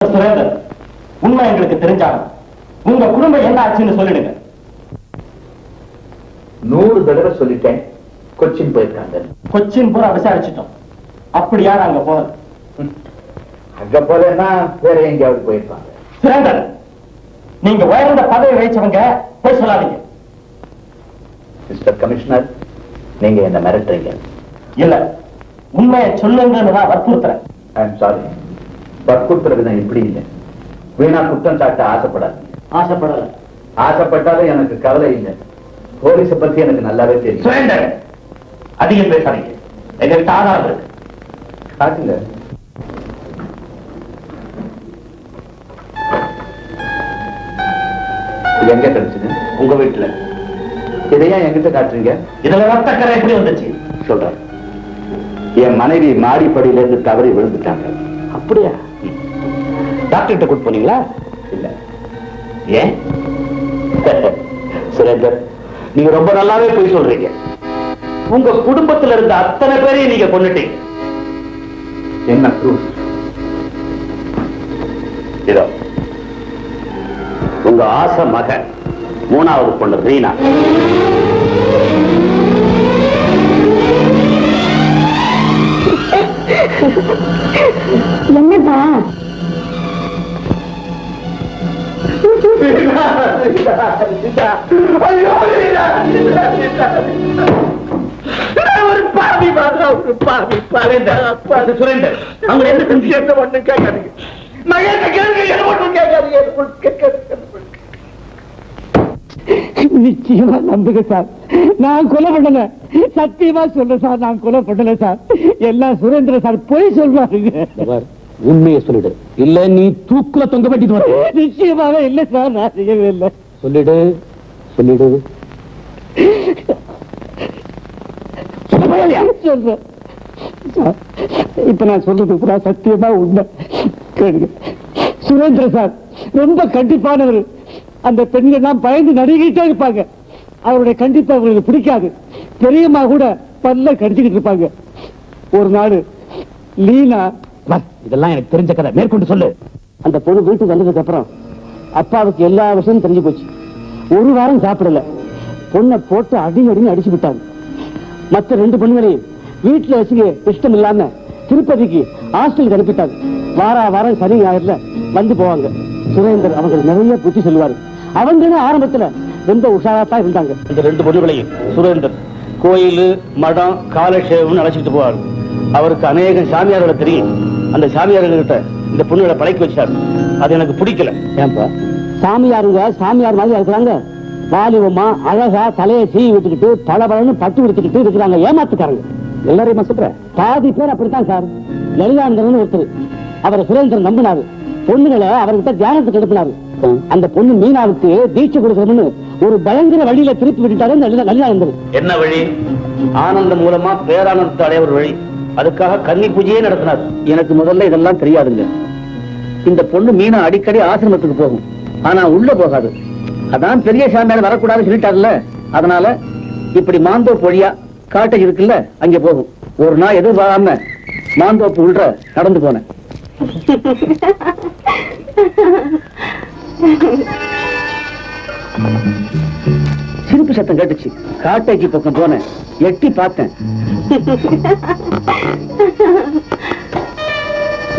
சுரேந்தர், உண்மை எங்களுக்கு தெரிஞ்சாலும் உங்க குடும்பம் என்ன ஆச்சுன்னு சொல்லிடுங்க. 100 தடவை சொல்லிட்டேன். கொச்சின் போயிருக்காங்க. கொச்சின் பூரா விசாரிச்சிட்டோம். அப்படி யார் அங்க போனது? அங்க போலன்னா வேற எங்கேயாவது போயிருப்பாங்க. சுரேந்தர், நீங்க உயர்ந்த பதவி வகிச்சவங்க, போய் சொல்லாதீங்க. மிஸ்டர் கமிஷனர், நீங்க என்ன மிரட்டுறீங்க? இல்ல, உண்மையை சொல்லுங்கன்னு நான் வற்புறுத்துறேன். I am sorry. வற்புறுத்துறது இப்படி இல்லை. வீணா குற்றம் சாட்ட ஆசைப்படாது. ஆசைப்படல. ஆசைப்பட்டாலும் எனக்கு கவலை இல்லை. போலீஸை பத்தி எனக்கு நல்லாவே தெரியும். சுரேந்தர், அதிகம் பேசாதீங்க. எங்களுக்கு ஆதாரம் இருக்கு. காட்டுங்க. இது எங்க கிடைச்சது? உங்க வீட்டுல. இதையா என்கிட்ட காட்டுறீங்க? இதுல ரத்தக்கரை எப்படி வந்துச்சு? சொல்றேன். என் மனைவி மாடிப்படியில இருந்து தவறி விழுந்துட்டாங்க. அப்படியா? டாக்டர் கிட்ட கூட்டு போனீங்களா? இல்ல. ஏன்? சுரேந்தர், நீங்க ரொம்ப நல்லாவே போய் சொல்றீங்க. உங்க குடும்பத்துல இருந்த அத்தனை பேரையும் நீங்க கொன்னுட்டீங்க. என்ன ப்ரூஃப்? இதோ உங்க ஆசை மகன் 3வது பொண்ணு ரீனா. என்னப்பா? ஒரு பாவி மாதிரி, ஒரு பாவி. சுரேந்தர், அவங்க என்ன செஞ்சு என்ன ஒண்ணு கேட்காதீங்க. நிச்சயமா நம்புங்க சார், நான் கொலை பண்ணல. சத்தியமா சொல்ல சார், நான் கொலை பண்ணல சார். எல்லாம் சுரேந்திர சார் போய் சொல்றாருங்க. உண்மையை சொல்லிடு, இல்ல நீ தூக்குல தொங்க பட்டிட்டு வர. நிச்சயமாவே இல்லை சார், நான் செய்யவே இல்லை. சொல்லிடு, சொல்லிடு. சொல்றேன் சார். இப்ப நான் சொல்றது கூட சத்தியமா உண்மை. கேளுங்க. சுரேந்திர சார் ரொம்ப கண்டிப்பானவர். அந்த பெண்கள் எல்லாம் பயந்து நடுங்கிட்டே இருப்பாங்க. அவருடைய கண்டிப்பா அவங்களுக்கு பிடிக்காது. பெரியம்மா கூட பல்ல கடிச்சுக்கிட்டு இருப்பாங்க. ஒரு நாள் லீனா, இதெல்லாம் எனக்கு தெரிஞ்ச கதை, மேற்கொண்டு சொல்லு. அந்த பொண்ணு வீட்டுக்கு வந்ததுக்கு அப்புறம் அப்பாவுக்கு எல்லா விஷயமும் தெரிஞ்சு போச்சு. ஒரு வாரம் சாப்பிடல. பொண்ணை போட்டு அடின்னு அடிச்சு விட்டாங்க. மற்ற 2 பெண்களையும் வீட்டுல வச்சுக்க இஷ்டம் இல்லாம திருப்பதிக்கு ஹாஸ்டலுக்கு அனுப்பிட்டாங்க. வாரம் சனி ஞாயிறுல வந்து போவாங்க. சுரேந்தர் அவங்க நிறைய புத்தி சொல்லுவாரு. அவங்க ஆரம்பத்துல ரொம்ப உஷாராத்தான் இருந்தாங்க. இந்த 2 பொண்ணுகளையும் சுரேந்தர் கோயில், மடம், காலட்சேபம்னு அழைச்சிட்டு போவார். அவருக்கு அநேக சாமியார்களை தெரியும். அந்த சாமியார்கிட்ட இந்த பொண்ணுகளை பழக்கி வச்சார். அது எனக்கு பிடிக்கல. ஏன்பா? சாமியாருங்க சாமியார் மாதிரி இருக்கிறாங்க. வாலிபமா அழகா தலையை சீவி விட்டுக்கிட்டு பளபளன்னு பட்டு விடுத்துக்கிட்டு இருக்கிறாங்க. ஏமாத்துக்காரங்க எல்லாரையும் சொல்ற. பாதி பேர் அப்படித்தான் சார். லலிதானந்தன் ஒருத்தர், அவரை சுரேந்திரன் நம்பினாரு. பொண்ணுகளை அவர்கிட்ட தியானத்துக்கு எடுப்பினாரு. அந்த பொண்ணு மீனாவுக்கு தீட்சை கொடுக்கணும்னு ஒரு பயங்கர வழியில திருப்பி விட்டுட்டாரு லலிதானந்தன். என்ன வழி? ஆனந்தம் மூலமா பேரானந்தத்தை அடைய ஒரு வழி. அதுக்காக கன்னி பூஜையே நடத்தினார். எனக்கு முதல்ல இதெல்லாம் தெரியாதுங்க. இந்த பொண்ணு மீனா அடிக்கடி ஆசிரமத்துக்கு போகும், ஆனா உள்ள போகாது. அதான் பெரிய சாமியார் வரக்கூடாதுன்னு சொல்லிட்டாருல்ல. அதனால இப்படி மாந்தோப்பு வழியா காட்டேஜ் இருக்குல்ல, அங்க போகும். ஒரு நாள் எதிர்பாராம மாந்தோப்பு உள்ள நடந்து போனேன். சிரிப்பு சத்தம் கேட்டுச்சு. காட்டேஜ் பக்கம் போனேன். எட்டி பார்த்தேன்.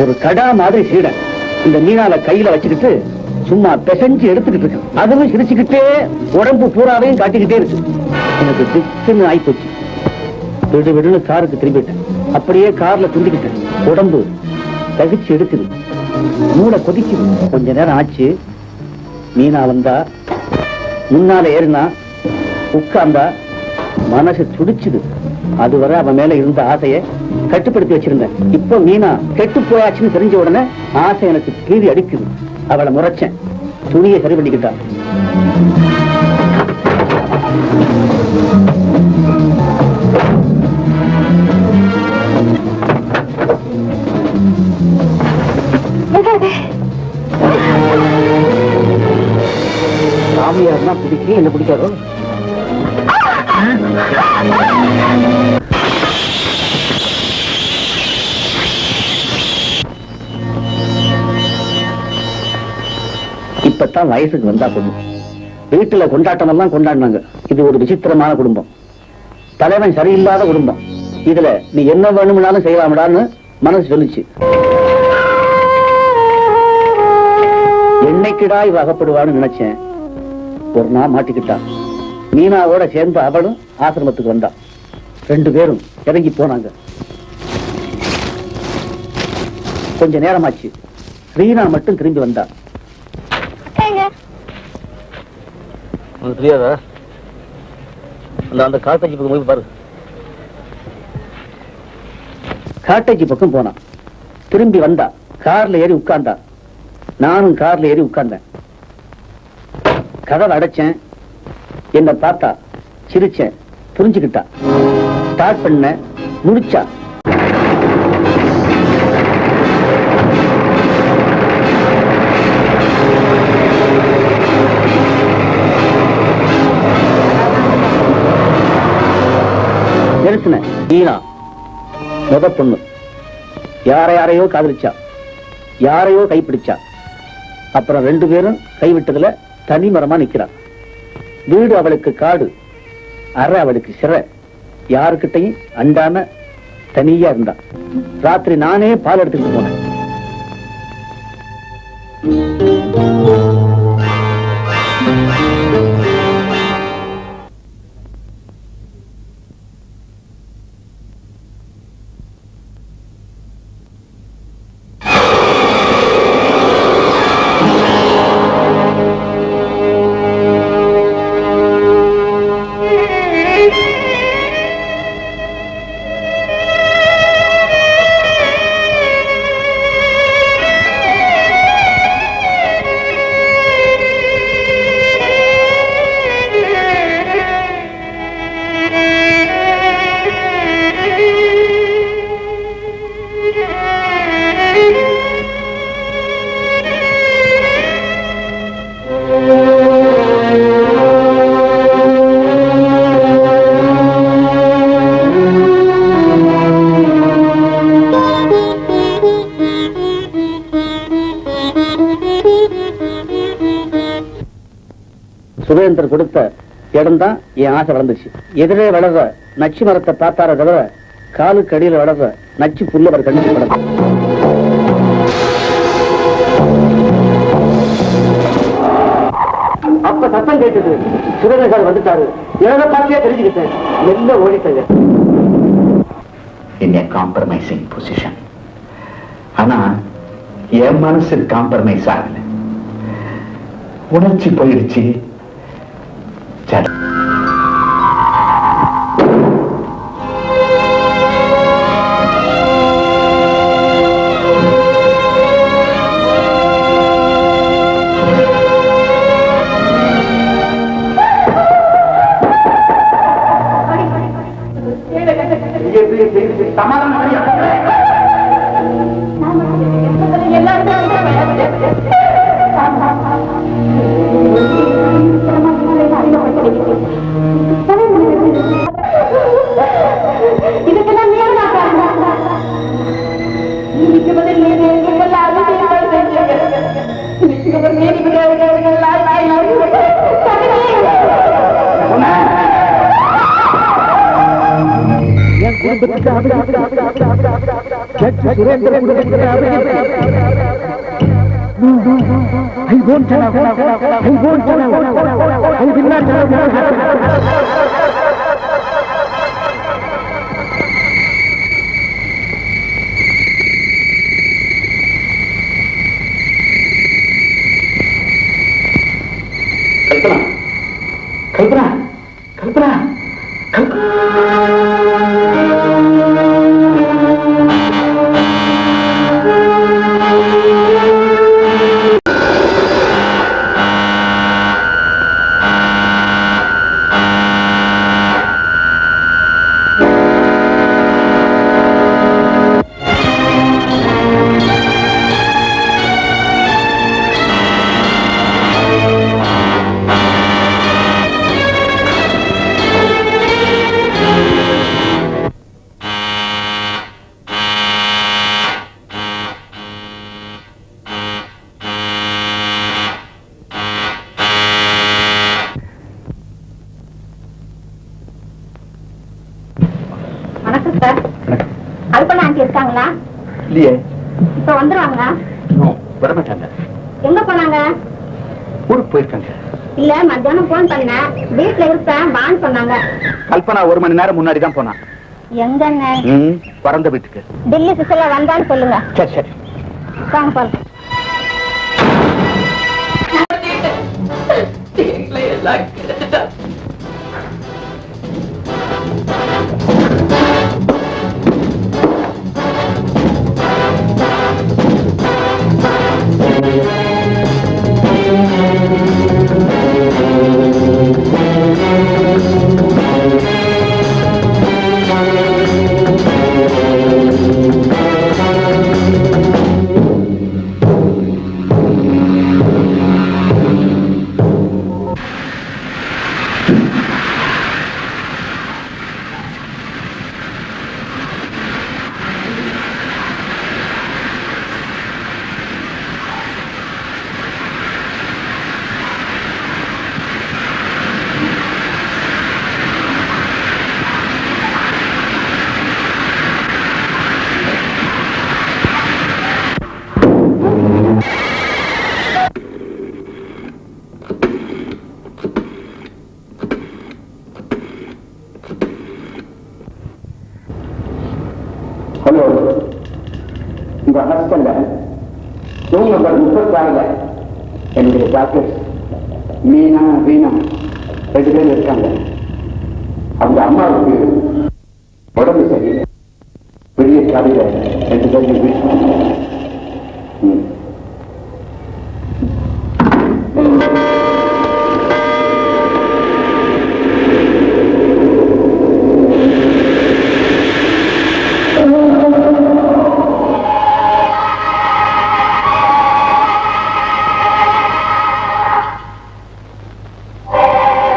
ஒரு கடா மாதிரி சீடன் இந்த மீனால கையில வச்சுக்கிட்டு சும்மா பெசஞ்சு எடுத்துக்கிட்டு இருக்கு. அதுவும் சிரிச்சுக்கிட்டே உடம்பு பூராவையும் காட்டிக்கிட்டே இருக்கு. எனக்கு திக்குன்னு ஆயிப்போச்சு. விடு விடுன்னு காருக்கு திரும்பிட்டேன். அப்படியே கார்ல துண்டிக்கிட்டேன். உடம்பு தகிச்சு எடுக்குது, மூளை கொதிக்குது. கொஞ்ச நேரம் ஆச்சு. மீனா வந்தா, முன்னால ஏறினா, உட்கார்ந்தா. மனசு துடிச்சுது. அதுவரை அவன் மேல இருந்த ஆசையை கட்டுப்படுத்தி வச்சிருந்தேன். இப்போ மீனா கெட்டு போயாச்சுன்னு தெரிஞ்ச உடனே ஆசை எனக்கு கீறி அடிக்குது. அவளை முறைச்சேன். துணியை சரி பண்ணிக்கிட்டான். சாமியார்னா பிடிக்கும், என்ன பிடிக்காதோ? இப்பதான் வயசுக்கு வந்தா பொண்ணு. வீட்டுல கொண்டாட்டம் எல்லாம் கொண்டாடினாங்க. இது ஒரு விசித்திரமான குடும்பம். தலைவன் சரியில்லாத குடும்பம். இதுல நீ என்ன வேணும்னாலும் செய்யலாமடான்னு மனசு சொல்லிச்சு. என்னைக்கிடா இவ அகப்படுவான்னு நினைச்சேன். ஒரு நாள் மாட்டிக்கிட்டான். மீனாவோட சேர்ந்து அவளும் ஆசிரமத்துக்கு வந்தா. 2 பேரும் இறங்கி போனாங்க. கொஞ்ச நேரமாச்சு. ரீனா மட்டும் திரும்பி வந்தா. தெரியாதா? அந்த காட்டேஜி பக்கம் போய் பாரு. காட்டேஜி பக்கம் போனா. திரும்பி வந்தா. கார்ல ஏறி உட்கார்ந்தா. நானும் கார்ல ஏறி உட்கார்ந்தேன். கதவை அடைச்சேன். என்ன பார்த்தா. சிரிச்சேன். புரிஞ்சுக்கிட்டா. ஸ்டார்ட் பண்ண. முடிச்சா. நிறுத்தின. ஈனா முத பொண்ணு. யாரையோ காதலிச்சா. யாரையோ கைப்பிடிச்சா. அப்புறம் 2 பேரும் கைவிட்டதுல தனிமரமா நிக்கிறா. வீடு அவளுக்கு காடு, அறை அவளுக்கு சிறை. யாருக்கிட்டையும் அண்டாம தனியா இருந்தா. ராத்திரி நானே பால் எடுத்துட்டு போனேன். சுரேந்தர் கொடுத்த இடம் தான் என் ஆசை வளர்ந்துச்சு. எதிரே வளர்ற நச்சு மரத்தை பார்த்தார தவிர காலுக்கு அடியில் வளர்ற நச்சு புல்ல அவர் கண்டிச்சு படம். அப்ப சத்தம் கேட்டது. சுரேந்தர் சார் வந்துட்டாரு. எதை பார்த்தியா தெரிஞ்சுக்கிட்டேன். மெல்ல ஓடிட்டாங்க. In a compromising position. ஆனா என் மனசு காம்ப்ரமைஸ் ஆகல. உணர்ச்சி போயிடுச்சு. கல்பனா கல்பனா கல்பனா போனாங்களா? இல்லையே. இப்ப வந்துருவாங்க. வரமாட்டாங்க. எங்க போனாங்க? ஊருக்கு போயிருக்காங்க. இல்ல, மத்தியானம் போன் பண்ணேன், வீட்டுல இருப்பேன் வான்னு சொன்னாங்க. கல்பனா 1 மணி நேரம் முன்னாடி தான் போனான். எங்கங்க? பறந்த வீட்டுக்கு. டில்லி சுற்றுலா வந்தான்னு சொல்லுங்க. சரி சரி. வாங்க போலாம். ஹலோ, உங்க ஹஸ்பண்ட ரூம் நம்பர் 36 என்னுடைய டாக்டர்ஸ் மீனா வீணா 2 பேர் இருக்காங்க. அவங்க அம்மாவுக்கு உடம்பு சரியில்லை. பெரிய காலையில 2 பேரும் வீட்டு